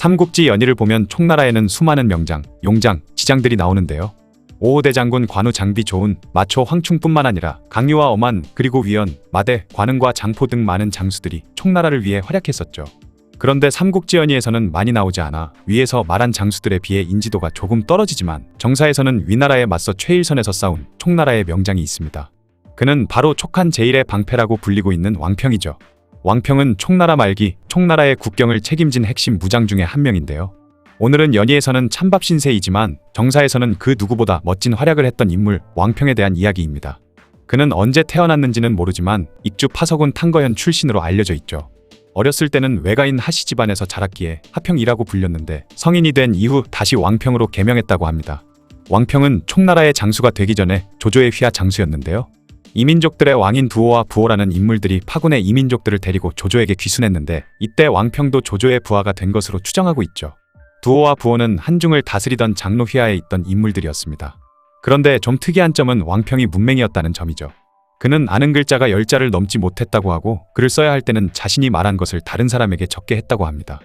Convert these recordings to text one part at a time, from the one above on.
삼국지 연의를 보면 총나라에는 수많은 명장, 용장, 지장들이 나오는데요. 오호대장군 관우 장비 조은, 마초 황충뿐만 아니라 강유와 엄한, 그리고 위연, 마대, 관흥과 장포 등 많은 장수들이 총나라를 위해 활약했었죠. 그런데 삼국지 연의에서는 많이 나오지 않아 위에서 말한 장수들에 비해 인지도가 조금 떨어지지만 정사에서는 위나라에 맞서 최일선에서 싸운 총나라의 명장이 있습니다. 그는 바로 촉한 제1의 방패라고 불리고 있는 왕평이죠. 왕평은 총나라 말기, 총나라의 국경을 책임진 핵심 무장 중에 한 명인데요. 오늘은 연의에서는 찬밥 신세이지만 정사에서는 그 누구보다 멋진 활약을 했던 인물 왕평에 대한 이야기입니다. 그는 언제 태어났는지는 모르지만 익주 파서군 탕거현 출신으로 알려져 있죠. 어렸을 때는 외가인 하씨 집안에서 자랐기에 하평이라고 불렸는데 성인이 된 이후 다시 왕평으로 개명했다고 합니다. 왕평은 총나라의 장수가 되기 전에 조조의 휘하 장수였는데요. 이민족들의 왕인 두호와 부호라는 인물들이 파군의 이민족들을 데리고 조조에게 귀순했는데 이때 왕평도 조조의 부하가 된 것으로 추정하고 있죠. 두호와 부호는 한중을 다스리던 장로 휘하에 있던 인물들이었습니다. 그런데 좀 특이한 점은 왕평이 문맹이었다는 점이죠. 그는 아는 글자가 10자를 넘지 못했다고 하고 글을 써야 할 때는 자신이 말한 것을 다른 사람에게 적게 했다고 합니다.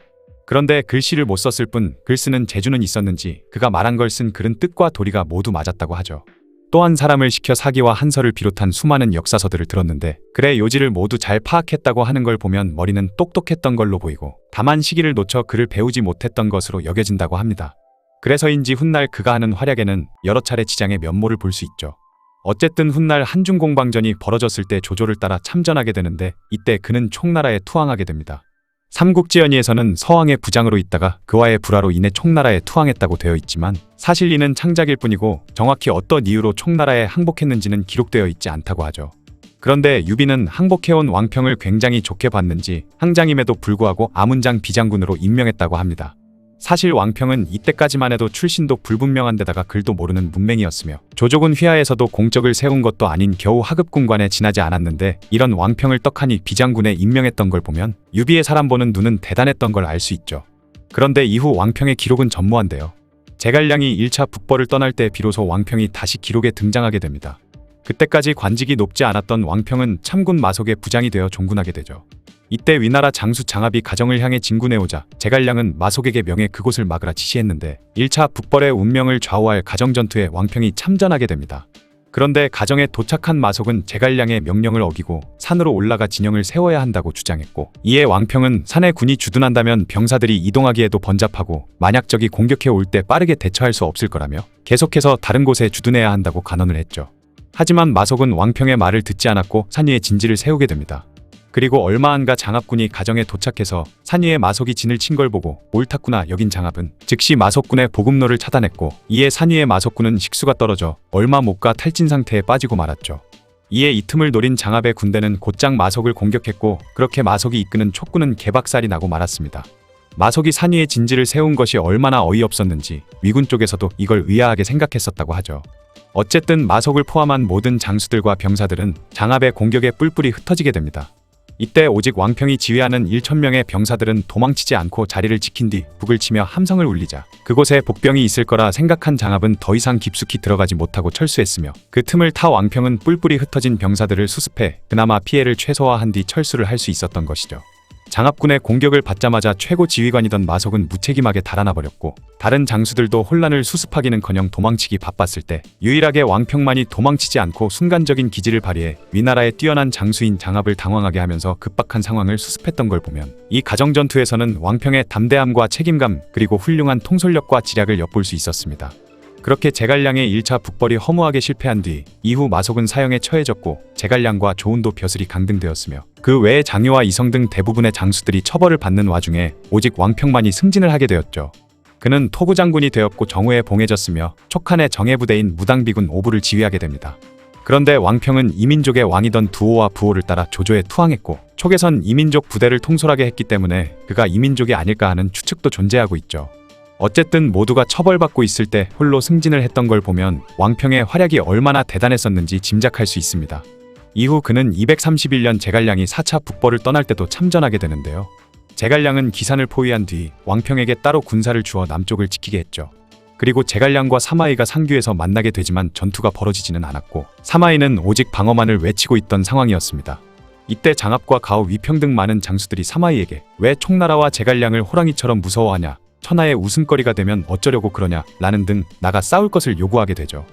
그런데 글씨를 못 썼을 뿐 글 쓰는 재주는 있었는지 그가 말한 걸 쓴 글은 뜻과 도리가 모두 맞았다고 하죠. 또 한 사람을 시켜 사기와 한서를 비롯한 수많은 역사서들을 들었는데 글의 요지를 모두 잘 파악했다고 하는 걸 보면 머리는 똑똑했던 걸로 보이고 다만 시기를 놓쳐 글을 배우지 못했던 것으로 여겨진다고 합니다. 그래서인지 훗날 그가 하는 활약에는 여러 차례 지장의 면모를 볼 수 있죠. 어쨌든 훗날 한중공방전이 벌어졌을 때 조조를 따라 참전하게 되는데 이때 그는 총나라에 투항하게 됩니다. 삼국지 연의에서는 서왕의 부장으로 있다가 그와의 불화로 인해 총나라에 투항했다고 되어 있지만 사실 이는 창작일 뿐이고 정확히 어떤 이유로 총나라에 항복했는지는 기록되어 있지 않다고 하죠. 그런데 유비는 항복해온 왕평을 굉장히 좋게 봤는지 항장임에도 불구하고 아문장 비장군으로 임명했다고 합니다. 사실 왕평은 이때까지만 해도 출신도 불분명한 데다가 글도 모르는 문맹이었으며 조조군 휘하에서도 공적을 세운 것도 아닌 겨우 하급군관에 지나지 않았는데 이런 왕평을 떡하니 비장군에 임명했던 걸 보면 유비의 사람 보는 눈은 대단했던 걸 알 수 있죠. 그런데 이후 왕평의 기록은 전무한데요. 제갈량이 1차 북벌을 떠날 때 비로소 왕평이 다시 기록에 등장하게 됩니다. 그때까지 관직이 높지 않았던 왕평은 참군 마속의 부장이 되어 종군하게 되죠. 이때 위나라 장수 장압이 가정을 향해 진군해오자 제갈량은 마속에게 명해 그곳을 막으라 지시했는데 1차 북벌의 운명을 좌우할 가정전투에 왕평이 참전하게 됩니다. 그런데 가정에 도착한 마속은 제갈량의 명령을 어기고 산으로 올라가 진영을 세워야 한다고 주장했고 이에 왕평은 산에 군이 주둔한다면 병사들이 이동하기에도 번잡하고 만약 적이 공격해 올 때 빠르게 대처할 수 없을 거라며 계속해서 다른 곳에 주둔해야 한다고 간언을 했죠. 하지만 마속은 왕평의 말을 듣지 않았고 산 위에 진지를 세우게 됩니다. 그리고 얼마 안가 장압군이 가정에 도착해서 산 위에 마속이 진을 친 걸 보고 옳았구나 여긴 장압은 즉시 마속군의 보급로를 차단했고 이에 산 위에 마속군은 식수가 떨어져 얼마 못 가 탈진 상태에 빠지고 말았죠. 이에 이 틈을 노린 장압의 군대는 곧장 마속을 공격했고 그렇게 마속이 이끄는 촉군은 개박살이 나고 말았습니다. 마속이 산 위에 진지를 세운 것이 얼마나 어이없었는지 위군 쪽에서도 이걸 의아하게 생각했었다고 하죠. 어쨌든 마속을 포함한 모든 장수들과 병사들은 장압의 공격에 뿔뿔이 흩어지게 됩니다. 이때 오직 왕평이 지휘하는 1000명의 병사들은 도망치지 않고 자리를 지킨 뒤 북을 치며 함성을 울리자 그곳에 복병이 있을 거라 생각한 장압은 더 이상 깊숙이 들어가지 못하고 철수했으며 그 틈을 타 왕평은 뿔뿔이 흩어진 병사들을 수습해 그나마 피해를 최소화한 뒤 철수를 할 수 있었던 것이죠. 장압군의 공격을 받자마자 최고 지휘관이던 마속은 무책임하게 달아나 버렸고 다른 장수들도 혼란을 수습하기는커녕 도망치기 바빴을 때 유일하게 왕평만이 도망치지 않고 순간적인 기지를 발휘해 위나라의 뛰어난 장수인 장압을 당황하게 하면서 급박한 상황을 수습했던 걸 보면 이 가정전투에서는 왕평의 담대함과 책임감 그리고 훌륭한 통솔력과 지략을 엿볼 수 있었습니다. 그렇게 제갈량의 1차 북벌이 허무하게 실패한 뒤 이후 마속은 사형에 처해졌고 제갈량과 조은도 벼슬이 강등되었으며 그 외에 장유와 이성 등 대부분의 장수들이 처벌을 받는 와중에 오직 왕평만이 승진을 하게 되었죠. 그는 토구장군이 되었고 정우에 봉해졌으며 촉한의 정예부대인 무당비군 5부를 지휘하게 됩니다. 그런데 왕평은 이민족의 왕이던 두호와 부호를 따라 조조에 투항했고 촉에선 이민족 부대를 통솔하게 했기 때문에 그가 이민족이 아닐까 하는 추측도 존재하고 있죠. 어쨌든 모두가 처벌받고 있을 때 홀로 승진을 했던 걸 보면 왕평의 활약이 얼마나 대단했었는지 짐작할 수 있습니다. 이후 그는 231년 제갈량이 4차 북벌을 떠날 때도 참전하게 되는데요. 제갈량은 기산을 포위한 뒤 왕평에게 따로 군사를 주어 남쪽을 지키게 했죠. 그리고 제갈량과 사마이가 상규에서 만나게 되지만 전투가 벌어지지는 않았고 사마이는 오직 방어만을 외치고 있던 상황이었습니다. 이때 장압과 가오 위평 등 많은 장수들이 사마이에게 왜 총나라와 제갈량을 호랑이처럼 무서워하냐 천하의 웃음거리가 되면 어쩌려고 그러냐 라는 등 나가 싸울 것을 요구하게 되죠.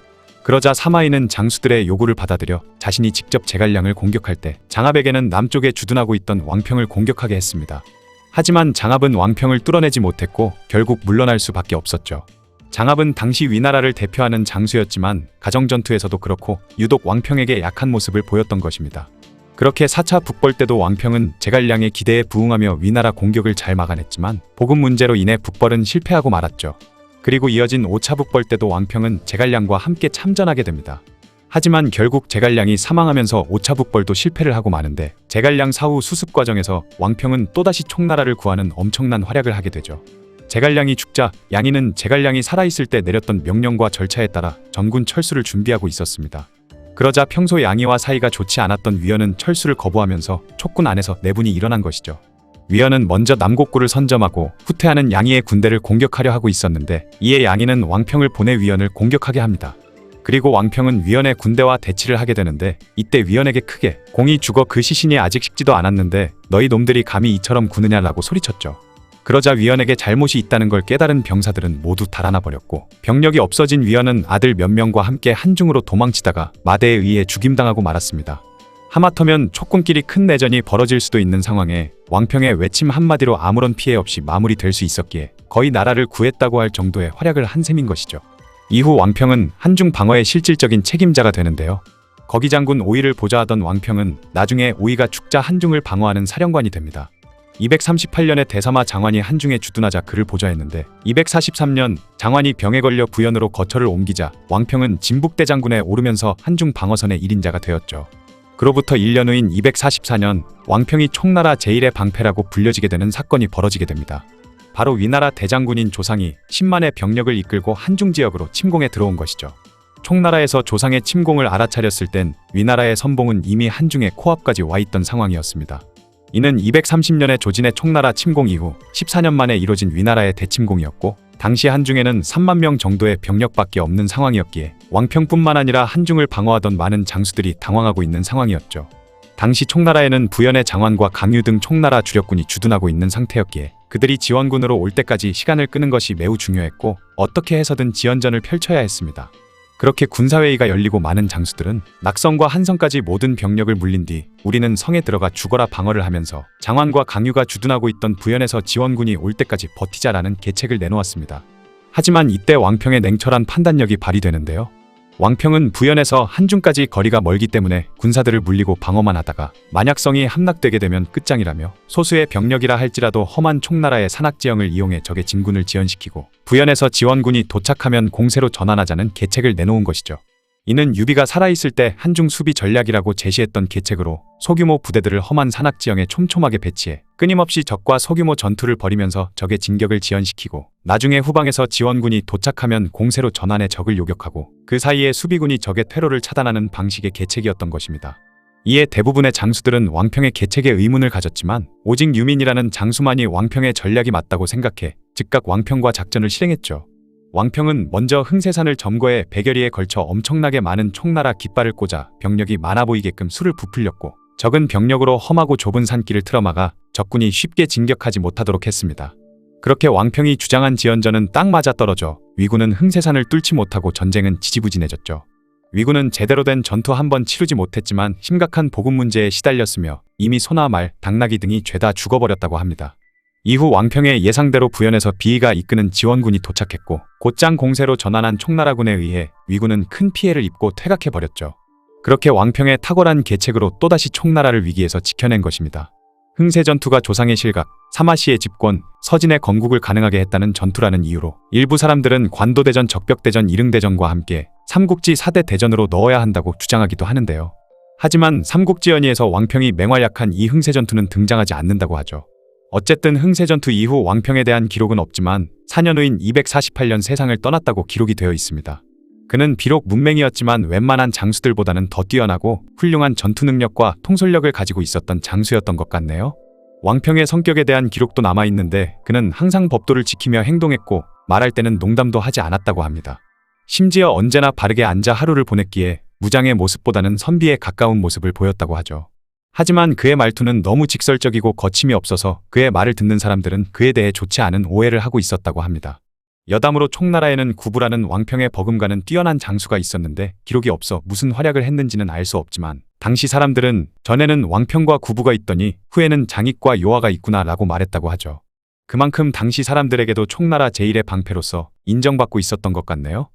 그러자 사마이는 장수들의 요구를 받아들여 자신이 직접 제갈량을 공격할 때 장압에게는 남쪽에 주둔하고 있던 왕평을 공격하게 했습니다. 하지만 장압은 왕평을 뚫어내지 못했고 결국 물러날 수밖에 없었죠. 장압은 당시 위나라를 대표하는 장수였지만 가정전투에서도 그렇고 유독 왕평에게 약한 모습을 보였던 것입니다. 그렇게 4차 북벌 때도 왕평은 제갈량의 기대에 부응하며 위나라 공격을 잘 막아냈지만 보급 문제로 인해 북벌은 실패하고 말았죠. 그리고 이어진 5차 북벌 때도 왕평은 제갈량과 함께 참전하게 됩니다. 하지만 결국 제갈량이 사망하면서 5차 북벌도 실패를 하고 마는데 제갈량 사후 수습 과정에서 왕평은 또다시 총나라를 구하는 엄청난 활약을 하게 되죠. 제갈량이 죽자 양희는 제갈량이 살아있을 때 내렸던 명령과 절차에 따라 전군 철수를 준비하고 있었습니다. 그러자 평소 양희와 사이가 좋지 않았던 위원은 철수를 거부하면서 촉군 안에서 내분이 일어난 것이죠. 위원은 먼저 남곡구를 선점하고 후퇴하는 양희의 군대를 공격하려 하고 있었는데 이에 양희는 왕평을 보내 위원을 공격하게 합니다. 그리고 왕평은 위원의 군대와 대치를 하게 되는데 이때 위원에게 크게 공이 죽어 그 시신이 아직 식지도 않았는데 너희 놈들이 감히 이처럼 구느냐라고 소리쳤죠. 그러자 위원에게 잘못이 있다는 걸 깨달은 병사들은 모두 달아나 버렸고 병력이 없어진 위원은 아들 몇 명과 함께 한중으로 도망치다가 마대에 의해 죽임당하고 말았습니다. 하마터면 촉군끼리 큰 내전이 벌어질 수도 있는 상황에 왕평의 외침 한마디로 아무런 피해 없이 마무리될 수 있었기에 거의 나라를 구했다고 할 정도의 활약을 한 셈인 것이죠. 이후 왕평은 한중 방어의 실질적인 책임자가 되는데요. 거기 장군 오이를 보좌하던 왕평은 나중에 오이가 죽자 한중을 방어하는 사령관이 됩니다. 238년에 대사마 장환이 한중에 주둔하자 그를 보좌했는데 243년 장환이 병에 걸려 부연으로 거처를 옮기자 왕평은 진북대장군에 오르면서 한중 방어선의 1인자가 되었죠. 그로부터 1년 후인 244년 왕평이 총나라 제1의 방패라고 불려지게 되는 사건이 벌어지게 됩니다. 바로 위나라 대장군인 조상이 10만의 병력을 이끌고 한중 지역으로 침공에 들어온 것이죠. 총나라에서 조상의 침공을 알아차렸을 땐 위나라의 선봉은 이미 한중에 코앞까지 와 있던 상황이었습니다. 이는 230년의 조진의 총나라 침공 이후 14년 만에 이뤄진 위나라의 대침공이었고 당시 한중에는 3만 명 정도의 병력밖에 없는 상황이었기에 왕평뿐만 아니라 한중을 방어하던 많은 장수들이 당황하고 있는 상황이었죠. 당시 총나라에는 부연의 장환과 강유 등 총나라 주력군이 주둔하고 있는 상태였기에 그들이 지원군으로 올 때까지 시간을 끄는 것이 매우 중요했고 어떻게 해서든 지연전을 펼쳐야 했습니다. 그렇게 군사회의가 열리고 많은 장수들은 낙성과 한성까지 모든 병력을 물린 뒤 우리는 성에 들어가 죽어라 방어를 하면서 장환과 강유가 주둔하고 있던 부연에서 지원군이 올 때까지 버티자라는 계책을 내놓았습니다. 하지만 이때 왕평의 냉철한 판단력이 발휘되는데요. 왕평은 부연에서 한중까지 거리가 멀기 때문에 군사들을 물리고 방어만 하다가 만약 성이 함락되게 되면 끝장이라며 소수의 병력이라 할지라도 험한 총나라의 산악지형을 이용해 적의 진군을 지연시키고 부연에서 지원군이 도착하면 공세로 전환하자는 계책을 내놓은 것이죠. 이는 유비가 살아있을 때 한중 수비 전략이라고 제시했던 계책으로 소규모 부대들을 험한 산악지형에 촘촘하게 배치해 끊임없이 적과 소규모 전투를 벌이면서 적의 진격을 지연시키고 나중에 후방에서 지원군이 도착하면 공세로 전환해 적을 요격하고 그 사이에 수비군이 적의 퇴로를 차단하는 방식의 계책이었던 것입니다. 이에 대부분의 장수들은 왕평의 계책에 의문을 가졌지만 오직 유민이라는 장수만이 왕평의 전략이 맞다고 생각해 즉각 왕평과 작전을 실행했죠. 왕평은 먼저 흥세산을 점거해 100여리에 걸쳐 엄청나게 많은 총나라 깃발을 꽂아 병력이 많아 보이게끔 수를 부풀렸고 적은 병력으로 험하고 좁은 산길을 틀어막아 적군이 쉽게 진격하지 못하도록 했습니다. 그렇게 왕평이 주장한 지연전은 딱 맞아떨어져 위군은 흥세산을 뚫지 못하고 전쟁은 지지부진해졌죠. 위군은 제대로 된 전투 한 번 치르지 못했지만 심각한 보급 문제에 시달렸으며 이미 소나 말, 당나귀 등이 죄다 죽어버렸다고 합니다. 이후 왕평의 예상대로 부연에서 비이가 이끄는 지원군이 도착했고 곧장 공세로 전환한 총나라군에 의해 위군은 큰 피해를 입고 퇴각해버렸죠. 그렇게 왕평의 탁월한 계책으로 또다시 총나라를 위기에서 지켜낸 것입니다. 흥세전투가 조상의 실각, 사마시의 집권, 서진의 건국을 가능하게 했다는 전투라는 이유로 일부 사람들은 관도대전, 적벽대전, 이릉대전과 함께 삼국지 4대 대전으로 넣어야 한다고 주장하기도 하는데요. 하지만 삼국지연의에서 왕평이 맹활약한 이 흥세전투는 등장하지 않는다고 하죠. 어쨌든 흥세전투 이후 왕평에 대한 기록은 없지만 4년 후인 248년 세상을 떠났다고 기록이 되어 있습니다. 그는 비록 문맹이었지만 웬만한 장수들보다는 더 뛰어나고 훌륭한 전투 능력과 통솔력을 가지고 있었던 장수였던 것 같네요. 왕평의 성격에 대한 기록도 남아있는데 그는 항상 법도를 지키며 행동했고 말할 때는 농담도 하지 않았다고 합니다. 심지어 언제나 바르게 앉아 하루를 보냈기에 무장의 모습보다는 선비에 가까운 모습을 보였다고 하죠. 하지만 그의 말투는 너무 직설적이고 거침이 없어서 그의 말을 듣는 사람들은 그에 대해 좋지 않은 오해를 하고 있었다고 합니다. 여담으로 총나라에는 구부라는 왕평에 버금가는 뛰어난 장수가 있었는데 기록이 없어 무슨 활약을 했는지는 알 수 없지만 당시 사람들은 전에는 왕평과 구부가 있더니 후에는 장익과 요하가 있구나 라고 말했다고 하죠. 그만큼 당시 사람들에게도 총나라 제1의 방패로서 인정받고 있었던 것 같네요.